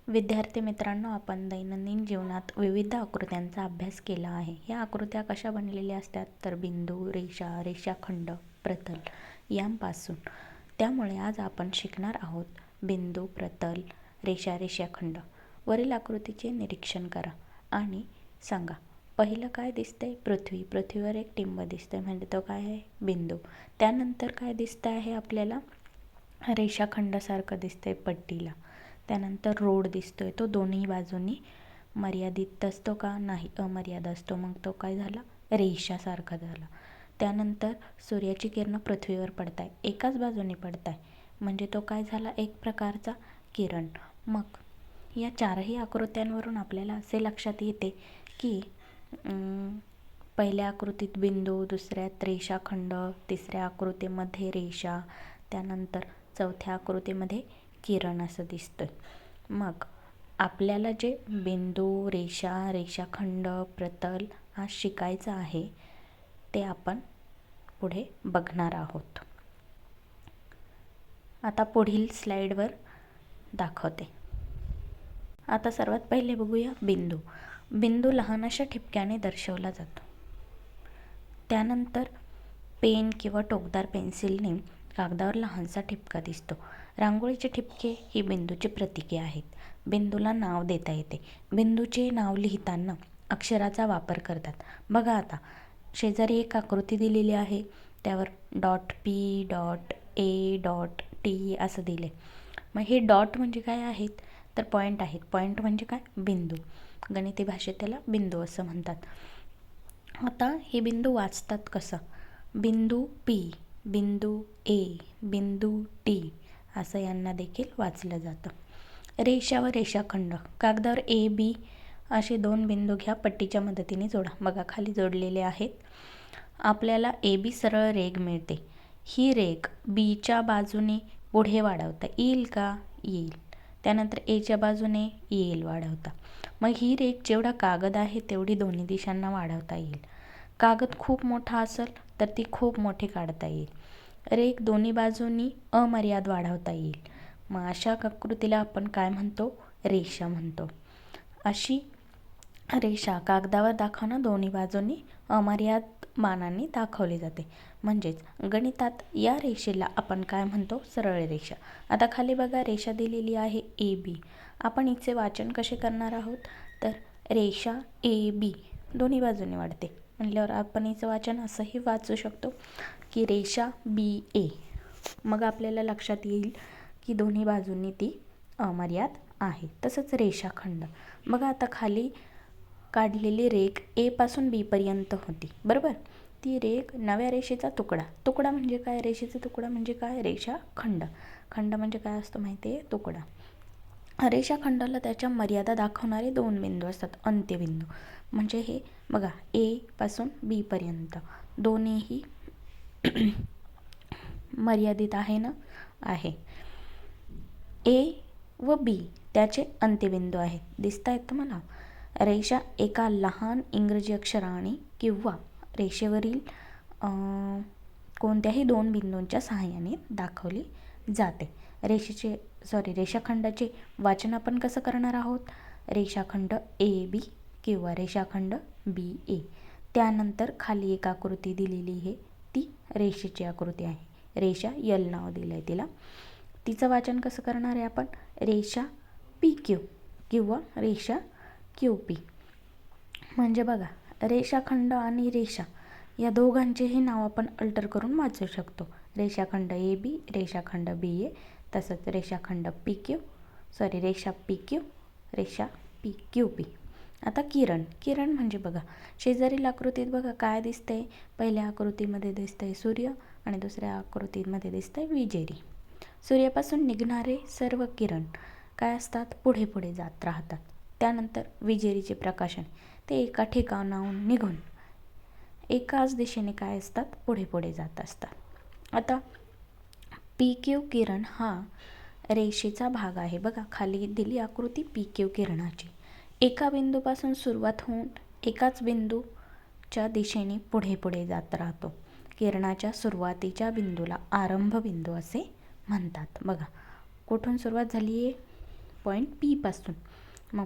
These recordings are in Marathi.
विद्यार्थी मित्रांनो, आपण दैनंदिन जीवनात विविध आकृत्यांचा अभ्यास केला आहे. या आकृत्या कशा बनलेल्या असतात तर बिंदू, रेषा, रेषाखंड, प्रतल यांपासून. त्यामुळे आज आपण शिकणार आहोत बिंदू, प्रतल, रेषा, रेषाखंड. वरील आकृतीचे निरीक्षण करा आणि सांगा. पहिलं काय दिसतंय? पृथ्वी. पृथ्वीवर एक टिंब दिसतंय म्हणजे तो काय आहे? बिंदू. त्यानंतर काय दिसतं आहे आपल्याला? रेषाखंडासारखं दिसतंय पट्टीला. त्यानंतर रोड दिसतोय, तो दोन्ही बाजूंनी मर्यादित असतो का? नाही, अमर्याद असतो. मग तो काय झाला? रेषासारखा झाला. त्यानंतर सूर्याची किरणं पृथ्वीवर पडताय, एकाच बाजूने पडताय म्हणजे तो काय झाला? एक प्रकारचा किरण. मग या चारही आकृत्यांवरून आपल्याला असे लक्षात येते की पहिल्या आकृतीत बिंदू, दुसऱ्यात रेषाखंड, तिसऱ्या आकृतीमध्ये रेषा, त्यानंतर चौथ्या आकृतीमध्ये किरण असं दिसतं. मग आपल्याला जे बिंदू, रेषा, रेषाखंड, प्रतल हा शिकायचा आहे ते आपण पुढे बघणार आहोत. आता पुढील स्लाइडवर दाखवते. आता सर्वात पहिले बघूया बिंदू. बिंदू लहान अशा ठिपक्याने दर्शवला जातो. त्यानंतर पेन किंवा टोकदार पेन्सिलने कागदावर लहानसा ठिपका दिसतो. रांगोळीचे ठिपके ही बिंदूची प्रतीके आहेत. बिंदूला नाव देता येते. बिंदूचे नाव लिहिताना अक्षराचा वापर करतात. बघा आता शेजारी एक आकृती दिलेली आहे, त्यावर dot P, dot A, dot T असं दिले. मग हे डॉट म्हणजे काय आहेत तर पॉईंट आहेत. पॉईंट म्हणजे काय? बिंदू. गणिती भाषेत त्याला बिंदू असं म्हणतात. आता हे बिंदू वाचतात कसं? बिंदू पी, बिंदू ए, बिंदू टी असं यांना देखील वाचलं जातं. रेषा व रेषाखंड. कागदावर ए बी असे दोन बिंदू घ्या, पट्टीच्या मदतीने जोडा. बघा खाली जोडलेले आहेत. आपल्याला ए बी सरळ रेघ मिळते. ही रेघ बीच्या बाजूने पुढे वाढवता येईल का? येईल. त्यानंतर एच्या बाजूने येईल वाढवता. मग ही रेघ जेवढा कागद आहे तेवढी दोन्ही दिशांना वाढवता येईल. कागद खूप मोठा असेल तर ती खूप मोठी काढता येईल. रेघ दोन्ही बाजूंनी अमर्याद वाढवता येईल. मग अशा आकृतीला आपण काय म्हणतो? रेषा म्हणतो. अशी रेषा कागदावर दाखवणं दोन्ही बाजूंनी अमर्याद मानाने दाखवली जाते. म्हणजेच गणितात या रेषेला आपण काय म्हणतो? सरळ रेषा. आता खाली बघा रेषा दिलेली आहे ए बी. आपण हिचे वाचन कसे करणार आहोत तर रेषा ए बी दोन्ही बाजूने वाढते म्हटल्यावर आपण हिचं वाचन असंही वाचू शकतो की रेषा बी ए. मग आपल्याला लक्षात येईल की दोन्ही बाजूंनी ती अमर्याद आहे. तसंच रेषाखंड. बघा आता खाली काढलेली रेघ ए पासून बी पर्यंत होती, बरोबर? ती रेघ नव्या रेषेचा तुकडा. तुकडा म्हणजे काय? रेषेचा तुकडा म्हणजे काय? रेषाखंड. खंड म्हणजे काय असतं माहिती आहे? तुकडा. रेषाखंडाला त्याच्या मर्यादा दाखवणारे दोन बिंदू असतात, अंत्यबिंदू. म्हणजे हे बघा ए पासून बी पर्यंत दोन्हीही मर्यादित आहे ना? आहे. ए व बी त्याचे अंत्यबिंदू आहेत. दिसत आहेत तुम्हाला? रेषा एका लहान इंग्रजी अक्षराने किंवा रेषेवरील कोणत्याही दोन बिंदूंच्या सहाय्याने दाखवली जाते. रेषाखंडाचे वाचन आपण कसं करणार आहोत? रेषाखंड ए बी किंवा रेषाखंड बी ए. त्यानंतर खाली एक आकृती दिलेली आहे, ती रेषेची आकृती आहे. रेषा यल नाव दिलं आहे तिला. तिचं वाचन कसं करणार आहे आपण? रेषा पी क्यू किंवा रेषा क्यू पी. म्हणजे बघा रेषाखंड आणि रेषा या दोघांचेही नाव आपण अल्टर करून वाचू शकतो. रेषाखंड ए बी, रेषाखंड बी ए, तसंच रेषाखंड रेषा पी क्यू, रेषा पी क्यू पी. आता किरण. किरण म्हणजे बघा शेजारील आकृतीत बघा काय दिसतंय? पहिल्या आकृतीमध्ये दिसतंय सूर्य आणि दुसऱ्या आकृतीमध्ये दिसतंय विजेरी. सूर्यापासून निघणारे सर्व किरण काय असतात? पुढे पुढे जात राहतात. त्यानंतर विजेरीचे प्रकाशन ते एका ठिकाणाहून निघून एकाच दिशेने काय असतात? पुढे पुढे जात असतात. आता पी क्यू किरण हा रेषेचा भाग आहे. बघा खाली दिली आकृती पी क्यू किरणाची. एका बिंदूपासून सुरुवात होऊन एकाच बिंदूच्या दिशेने पुढे पुढे जात राहतो. किरणाच्या सुरुवातीच्या बिंदूला आरंभ बिंदू असे म्हणतात. बघा कुठून सुरुवात झाली आहे? पॉईंट पी पासून. मग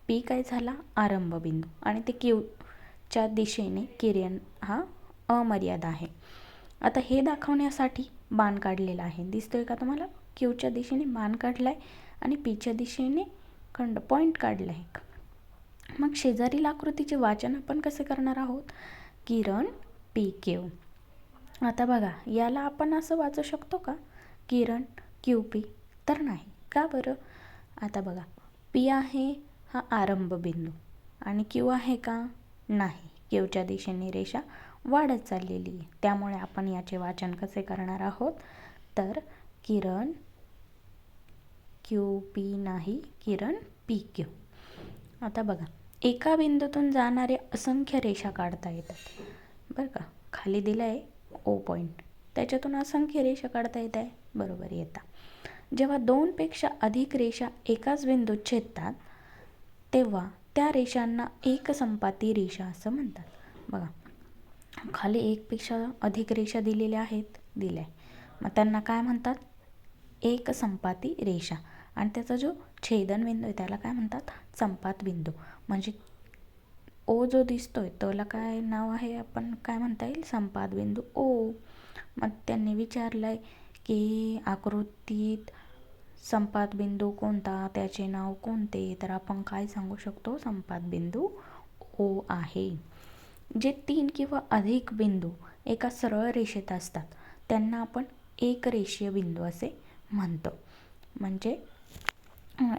पी काय झाला, आरंभ बिंदू, आणि ते क्यूच्या दिशेने किरण हा अमर्याद आहे. आता हे दाखवण्यासाठी बाण काढलेला आहे, दिसतोय का तुम्हाला? क्यूच्या दिशेने बाण काढलाय आणि पीच्या दिशेने पॉईंट काढला आहे. मग शेजारील आकृतीचे वाचन आपण कसे करणार आहोत? किरण पी क्यू. आता बघा, याला आपण असं वाचू शकतो का, किरण क्यू पी? तर नाही. का बरं? आता बघा, पी आहे हा आरंभ बिंदू आणि क्यू आहे का? नाही. क्यूच्या दिशेने रेषा वाढत चाललेली आहे, त्यामुळे आपण याचे वाचन कसे करणार आहोत? तर किरण क्यू पी नाही, किरण पी क्यू. आता बघा, एका बिंदूतून जाणारे असंख्य रेषा काढता येतात, बरं का? खाली दिलं आहे ओ पॉईंट, त्याच्यातून असंख्य रेषा काढता येत आहे, बरोबर येतात. जेव्हा दोनपेक्षा अधिक रेषा एकाच बिंदूत छेदतात तेव्हा त्या रेषांना एकसंपाती रेषा असं म्हणतात. बघा, खाली एकपेक्षा अधिक रेषा दिलेल्या आहेत, दिल्या आहे, मग त्यांना काय म्हणतात? एकसंपाती रेषा. आणि त्याचा जो छेदन बिंदू आहे त्याला काय म्हणतात? संपात बिंदू. म्हणजे ओ जो दिसतोय त्याला काय नाव आहे, आपण काय म्हणता येईल? संपात बिंदू ओ. मग त्यांनी विचारलंय की आकृतीत संपात बिंदू कोणता, त्याचे नाव कोणते? तर आपण काय सांगू शकतो? संपात बिंदू ओ आहे. जे 3 किंवा अधिक बिंदू एका सरळ रेषेत असतात त्यांना आपण एकरेषीय बिंदू असे म्हणतो. म्हणजे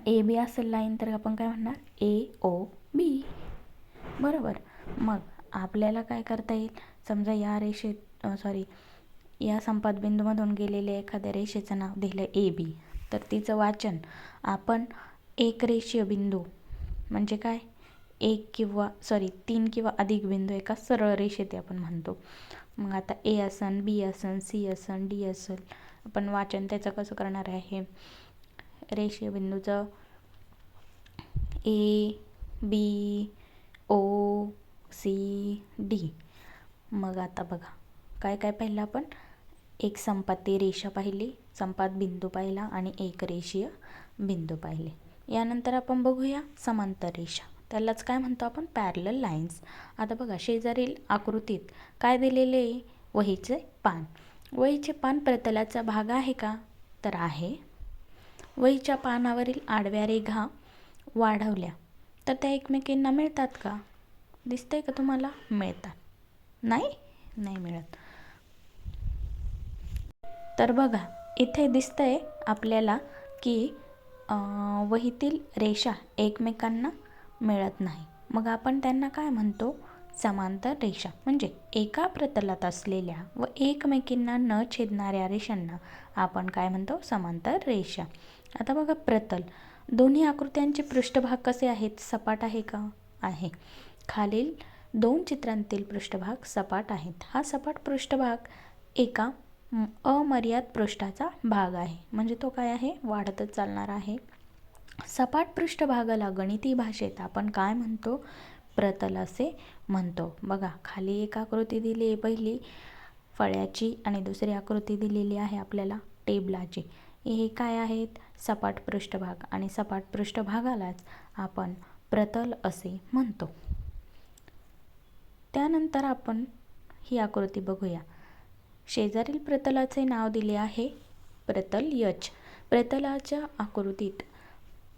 ए बी असेल लाईन तर आपण काय म्हणणार? ए ओ बी, बरोबर. मग आपल्याला काय करता येईल? समजा या या संपात बिंदूमधून गेलेल्या एखाद्या रेषेचं नाव दिलं ए बी, तर तिचं वाचन आपण एकरेषीय बिंदू म्हणजे काय? 3 किंवा अधिक बिंदू एका सरळ रेषेत आपण म्हणतो. मग आता ए असन, बी असन, सी असन, डी असेल, आपण वाचन त्याचं कसं करणार आहे? रेषीय बिंदूचं A B O C D. मग आता बघा, काय काय पाहिलं आपण? एक संपाती रेषा पाहिली, संपात बिंदू पाहिला आणि एक रेषीय बिंदू पाहिले. यानंतर आपण बघूया समांतर रेषा, त्यालाच काय म्हणतो आपण? Parallel lines. आता बघा, शेजारील आकृतीत काय दिलेले? वहीचे पान. वहीचे पान प्रतलाचा भाग आहे का? तर आहे. वहीच्या पानावरील आडव्या रेघा वाढवल्या तर त्या एकमेकींना मिळतात का? दिसतंय का तुम्हाला? मिळतात. नाही, नाही मिळत. तर बघा, इथे दिसतंय आपल्याला की वहीतील रेषा एकमेकांना मिळत नाही. मग आपण त्यांना काय म्हणतो? समांतर रेषा. म्हणजे एका प्रतलात असलेल्या व एकमेकींना न छेदणाऱ्या रेषांना आपण काय म्हणतो? समांतर रेषा. आता बघा, प्रतल. दोन्ही आकृत्यांचे पृष्ठभाग कसे आहेत? सपाट आहे का? आहे. खालील 2 चित्रांतील पृष्ठभाग सपाट आहेत. हा सपाट पृष्ठभाग एका अमर्याद पृष्ठाचा भाग आहे, म्हणजे तो काय आहे? वाढतच चालणार आहे. सपाट पृष्ठभागाला गणिती भाषेत आपण काय म्हणतो? प्रतल असे म्हणतो. बघा, खाली एक आकृती दिली आहे, पहिली फळ्याची, आणि दुसरी आकृती दिलेली आहे आपल्याला टेबलाची. हे काय आहेत? सपाट पृष्ठभाग, आणि सपाट पृष्ठभागालाच आपण प्रतल असे म्हणतो. त्यानंतर आपण ही आकृती बघूया. शेजारील प्रतलाचे नाव दिले आहे प्रतल एच. प्रतलाच्या आकृतीत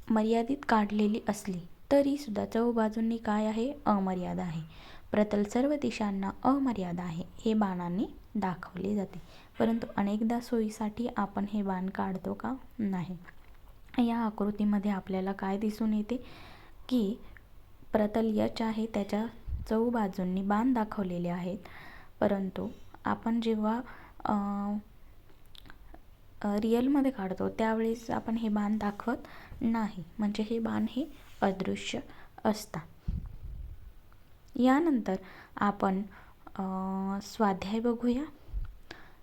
मर्यादित काढलेली असली तरी सुद्धा चहूबाजूंनी काय आहे? अमर्याद आहे. प्रतल सर्व दिशांना अमर्याद आहे हे बाणांनी दाखवले जाते, परंतु अनेकदा सोयीसाठी आपण हे बाण काढतो का? नाही. या आकृतीमध्ये आपल्याला काय दिसून येते की प्रतल एच आहे, त्याच्या चहूबाजूंनी बाण दाखवलेले आहेत, परंतु आपण जेव्हा रिअलमध्ये काढतो त्यावेळेस आपण हे बाण दाखवत नाही, म्हणजे हे बाण हे अदृश्य असतात. यानंतर आपण स्वाध्याय बघूया.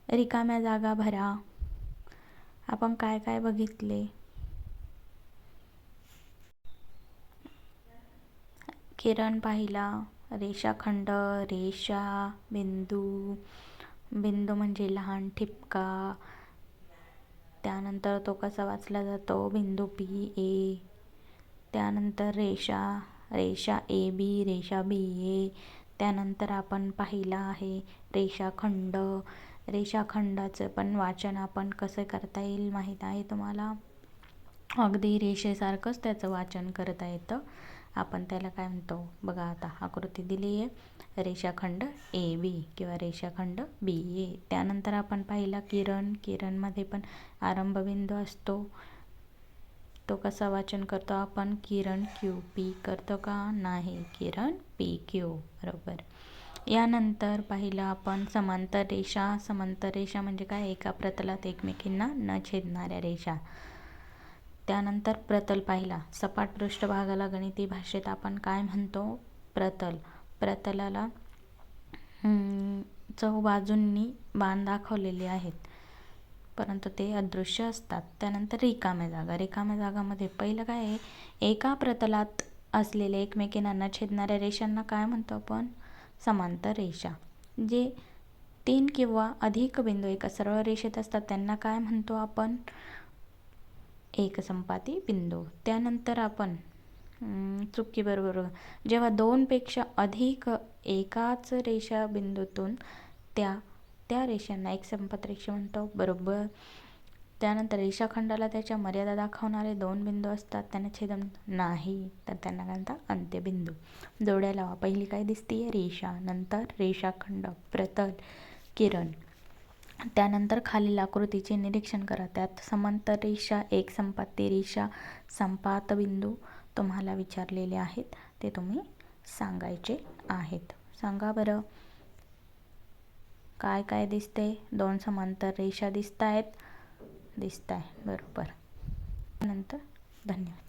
रिकाम्या जागा भरा. आपण काय काय बघितले? किरण पाहिला, रेषाखंड, रेषा, बिंदू, बिंदू म्हणजे लहान ठिपका, त्यानंतर तो कसा वाचला जातो, बिंदू पी ए. त्यानंतर रेषा ए बी, रेषा बी ए. त्यानंतर आपण पाहिला आहे रेषाखंड. रेषाखंडाचं पण वाचन आपण कसं करता येईल माहीत आहे तुम्हाला. अगदी रेषेसारखंच त्याचं वाचन करता येतं. आपण त्याला काय म्हणतो बघा, आता आकृती दिली आहे रेषाखंड ए बी किंवा रेषाखंड बी ए. त्यानंतर आपण पाहिला किरणमध्ये पण आरंभबिंदू असतो. तो कसा वाचन करतो आपण, किरण क्यू पी करतो का, नाही, किरण पी क्यू, बरोबर. यानंतर पाहिलं आपण समांतर रेषा म्हणजे काय, एका प्रतलात एकमेकींना न छेदणाऱ्या रेषा. त्यानंतर प्रतल पाहिला. सपाट पृष्ठभागाला गणिती भाषेत आपण काय म्हणतो, प्रतल. प्रतलाला चहूबाजूंनी बाण दाखवलेले आहेत परंतु ते अदृश्य असतात. त्यानंतर रिकाम्या जागामध्ये पहिलं काय आहे, एका प्रतलात असलेल्या एकमेकींना न छेदणाऱ्या रेषांना काय म्हणतो आपण, समांतर रेषा. जे 3 किंवा अधिक बिंदू एका सरळ रेषेत असतात त्यांना काय म्हणतो आपण, एकसंपाती बिंदू. त्यानंतर आपण चुकी बरोबर, जेव्हा 2 पेक्षा अधिक एकाच रेषा बिंदूतून त्या रेषांना एकसंपात रेषा म्हणतो, बरोबर. त्यानंतर रेषाखंडाला त्याच्या मर्यादा दाखवणारे 2 बिंदू असतात, त्यांना छेदन नाही तर त्यांना काय म्हणतात, अंत्यबिंदू. जोड्या लावा. पहिली काय दिसतीये, रेषा. नंतर रेषाखंड, प्रतल, किरण. त्यानंतर खालील आकृतीचे निरीक्षण करा. त्यात समांतर रेषा, एकसंपाती रेषा, संपात बिंदू तुम्हाला विचारलेले आहेत, ते तुम्ही सांगायचे आहेत. सांगा बरं, काय काय दिसते, 2 समांतर रेषा दिसतायत, बरोबर. नंतर धन्यवाद.